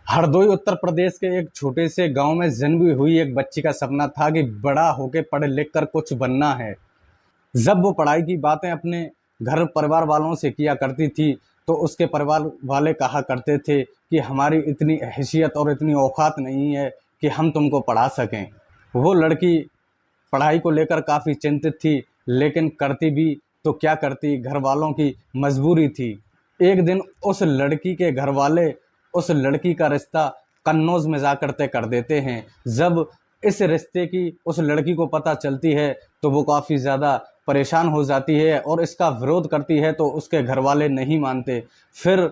हरदोई उत्तर प्रदेश के एक छोटे से गांव में जन्मी हुई एक बच्ची का सपना था कि बड़ा होकर पढ़ लिख कर कुछ बनना है। जब वो पढ़ाई की बातें अपने घर परिवार वालों से किया करती थी तो उसके परिवार वाले कहा करते थे कि हमारी इतनी हैसियत और इतनी औकात नहीं है कि हम तुमको पढ़ा सकें। वो लड़की पढ़ाई को लेकर काफ़ी चिंतित थी, लेकिन करती भी तो क्या करती, घर वालों की मजबूरी थी। एक दिन उस लड़की के घर वाले उस लड़की का रिश्ता कन्नौज में जाकर तय कर देते हैं। जब इस रिश्ते की उस लड़की को पता चलती है तो वो काफ़ी ज़्यादा परेशान हो जाती है और इसका विरोध करती है, तो उसके घर वाले नहीं मानते। फिर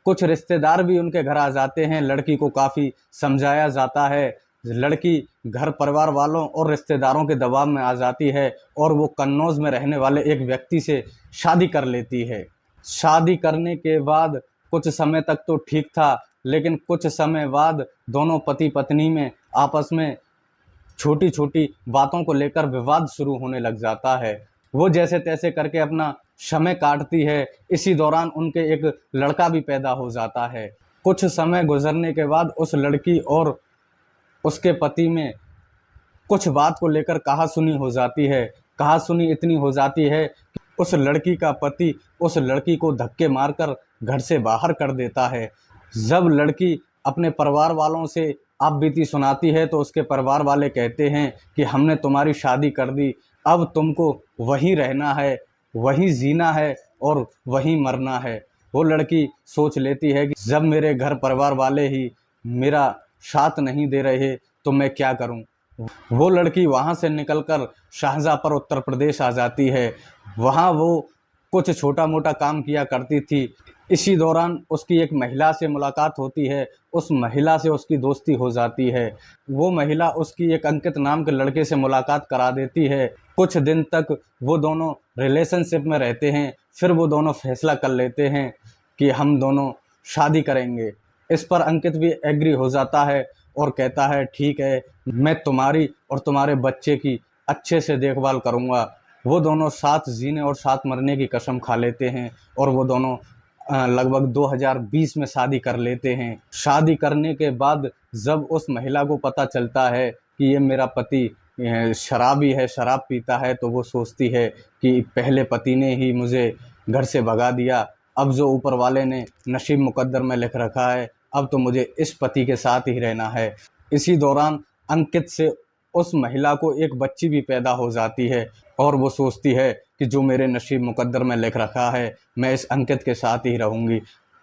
कुछ रिश्तेदार भी उनके घर आ जाते हैं, लड़की को काफ़ी समझाया जाता है। लड़की घर परिवार वालों और रिश्तेदारों के दबाव में आ जाती है और वो कन्नौज में रहने वाले एक व्यक्ति से शादी कर लेती है। शादी करने के बाद कुछ समय तक तो ठीक था, लेकिन कुछ समय बाद दोनों पति पत्नी में आपस में छोटी छोटी बातों को लेकर विवाद शुरू होने लग जाता है। वो जैसे तैसे करके अपना समय काटती है। इसी दौरान उनके एक लड़का भी पैदा हो जाता है। कुछ समय गुजरने के बाद उस लड़की और उसके पति में कुछ बात को लेकर कहासुनी हो जाती है। कहासुनी इतनी हो जाती है कि उस लड़की का पति उस लड़की को धक्के मारकर घर से बाहर कर देता है। जब लड़की अपने परिवार वालों से आप बीती सुनाती है तो उसके परिवार वाले कहते हैं कि हमने तुम्हारी शादी कर दी, अब तुमको वहीं रहना है, वहीं जीना है और वहीं मरना है। वो लड़की सोच लेती है कि जब मेरे घर परिवार वाले ही मेरा साथ नहीं दे रहे तो मैं क्या करूं। वो लड़की वहाँ से निकलकर शाहजहाँपुर उत्तर प्रदेश आ जाती है। वहाँ वो कुछ छोटा मोटा काम किया करती थी। इसी दौरान उसकी एक महिला से मुलाकात होती है। उस महिला से उसकी दोस्ती हो जाती है। वो महिला उसकी एक अंकित नाम के लड़के से मुलाकात करा देती है। कुछ दिन तक वो दोनों रिलेशनशिप में रहते हैं। फिर वो दोनों फैसला कर लेते हैं कि हम दोनों शादी करेंगे। इस पर अंकित भी एग्री हो जाता है और कहता है ठीक है, मैं तुम्हारी और तुम्हारे बच्चे की अच्छे से देखभाल करूँगा। वो दोनों साथ जीने और साथ मरने की कसम खा लेते हैं और वो दोनों लगभग 2020 में शादी कर लेते हैं। शादी करने के बाद जब उस महिला को पता चलता है कि ये मेरा पति शराबी है, शराब पीता है, तो वो सोचती है कि पहले पति ने ही मुझे घर से भगा दिया, अब जो ऊपर वाले ने नसीब मुकद्दर में लिख रखा है, अब तो मुझे इस पति के साथ ही रहना है। इसी दौरान अंकित से उस महिला को एक बच्ची भी पैदा हो जाती है और वो सोचती है कि जो मेरे नसीब मुकद्दर में लिख रखा है, मैं इस अंकित के साथ ही रहूँगी।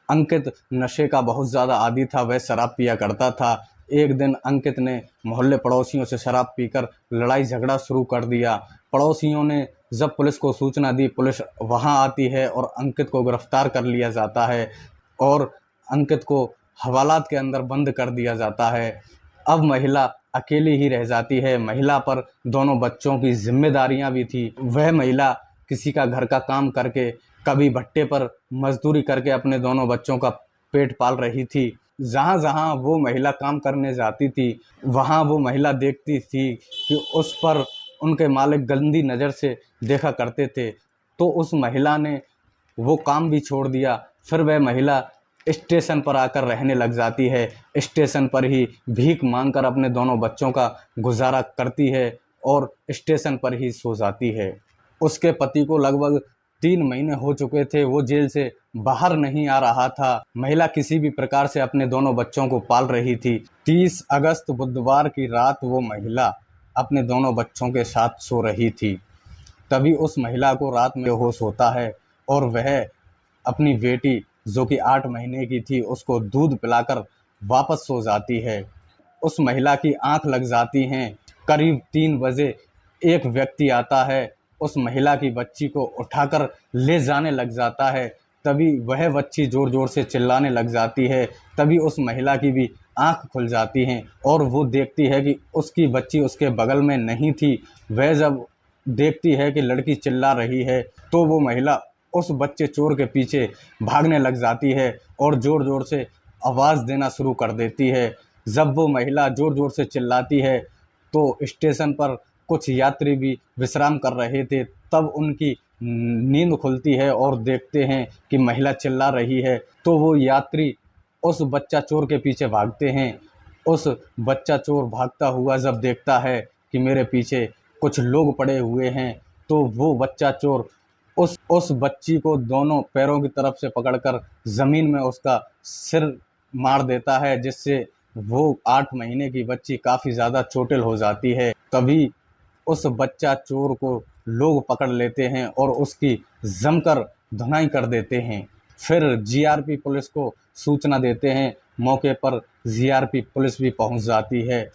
अंकित नशे का बहुत ज़्यादा आदी था, वह शराब पिया करता था। एक दिन अंकित ने मोहल्ले पड़ोसियों से शराब पीकर लड़ाई झगड़ा शुरू कर दिया। पड़ोसियों ने जब पुलिस को सूचना दी, पुलिस वहां आती है और अंकित को गिरफ्तार कर लिया जाता है और अंकित को हवालात के अंदर बंद कर दिया जाता है। अब महिला अकेली ही रह जाती है। महिला पर दोनों बच्चों की जिम्मेदारियां भी थी। वह महिला किसी का घर का काम करके, कभी भट्टे पर मजदूरी करके अपने दोनों बच्चों का पेट पाल रही थी। जहाँ जहाँ वो महिला काम करने जाती थी, वहाँ वो महिला देखती थी कि उस पर उनके मालिक गंदी नज़र से देखा करते थे, तो उस महिला ने वो काम भी छोड़ दिया। फिर वह महिला स्टेशन पर आकर रहने लग जाती है। स्टेशन पर ही भीख मांगकर अपने दोनों बच्चों का गुजारा करती है और स्टेशन पर ही सो जाती है। उसके पति को लगभग 3 महीने हो चुके थे, वो जेल से बाहर नहीं आ रहा था। महिला किसी भी प्रकार से अपने दोनों बच्चों को पाल रही थी। 30 अगस्त बुधवार की रात वो महिला अपने दोनों बच्चों के साथ सो रही थी। तभी उस महिला को रात में होश होता है और वह अपनी बेटी जो कि 8 महीने की थी उसको दूध पिलाकर वापस सो जाती है। उस महिला की आंख लग जाती हैं। करीब 3 बजे एक व्यक्ति आता है, उस महिला की बच्ची को उठाकर ले जाने लग जाता है। तभी वह बच्ची ज़ोर ज़ोर से चिल्लाने लग जाती है। तभी उस महिला की भी आंख खुल जाती हैं और वो देखती है कि उसकी बच्ची उसके बगल में नहीं थी। वह जब देखती है कि लड़की चिल्ला रही है तो वो महिला उस बच्चे चोर के पीछे भागने लग जाती है और ज़ोर ज़ोर से आवाज़ देना शुरू कर देती है। जब वो महिला ज़ोर ज़ोर से चिल्लाती है तो स्टेशन पर कुछ यात्री भी विश्राम कर रहे थे। तब उनकी नींद खुलती है और देखते हैं कि महिला चिल्ला रही है। तो वो यात्री उस बच्चा चोर के पीछे भागते हैं। उस बच्चा चोर भागता हुआ जब देखता है कि मेरे पीछे कुछ लोग पड़े हुए हैं, तो वो बच्चा चोर उस बच्ची को दोनों पैरों की तरफ से पकड़कर ज़मीन में उसका सिर मार देता है, जिससे वो 8 महीने की बच्ची काफ़ी ज़्यादा चोटिल हो जाती है। तभी उस बच्चा चोर को लोग पकड़ लेते हैं और उसकी जमकर धुनाई कर देते हैं। फिर जीआरपी पुलिस को सूचना देते हैं। मौके पर जीआरपी पुलिस भी पहुंच जाती है।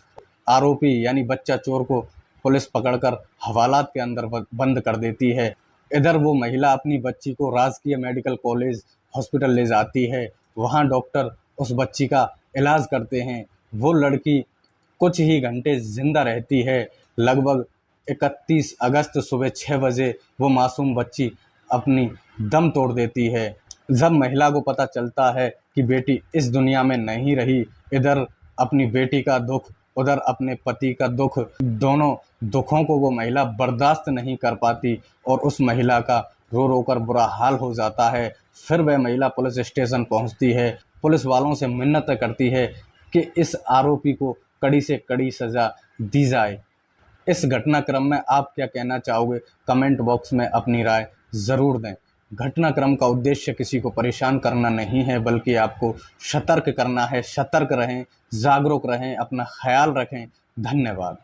आरोपी यानी बच्चा चोर को पुलिस पकड़कर हवालात के अंदर बंद कर देती है। इधर वो महिला अपनी बच्ची को राजकीय मेडिकल कॉलेज हॉस्पिटल ले जाती है। वहाँ डॉक्टर उस बच्ची का इलाज करते हैं। वो लड़की कुछ ही घंटे जिंदा रहती है। लगभग 31 अगस्त सुबह 6 बजे वो मासूम बच्ची अपनी दम तोड़ देती है। जब महिला को पता चलता है कि बेटी इस दुनिया में नहीं रही, इधर अपनी बेटी का दुख, उधर अपने पति का दुख, दोनों दुखों को वो महिला बर्दाश्त नहीं कर पाती और उस महिला का रो रो कर बुरा हाल हो जाता है। फिर वह महिला पुलिस स्टेशन पहुंचती है। पुलिस वालों से मिन्नत करती है कि इस आरोपी को कड़ी से कड़ी सज़ा दी जाए। इस घटनाक्रम में आप क्या कहना चाहोगे? कमेंट बॉक्स में अपनी राय ज़रूर दें। घटनाक्रम का उद्देश्य किसी को परेशान करना नहीं है, बल्कि आपको सतर्क करना है। सतर्क रहें, जागरूक रहें, अपना ख्याल रखें। धन्यवाद।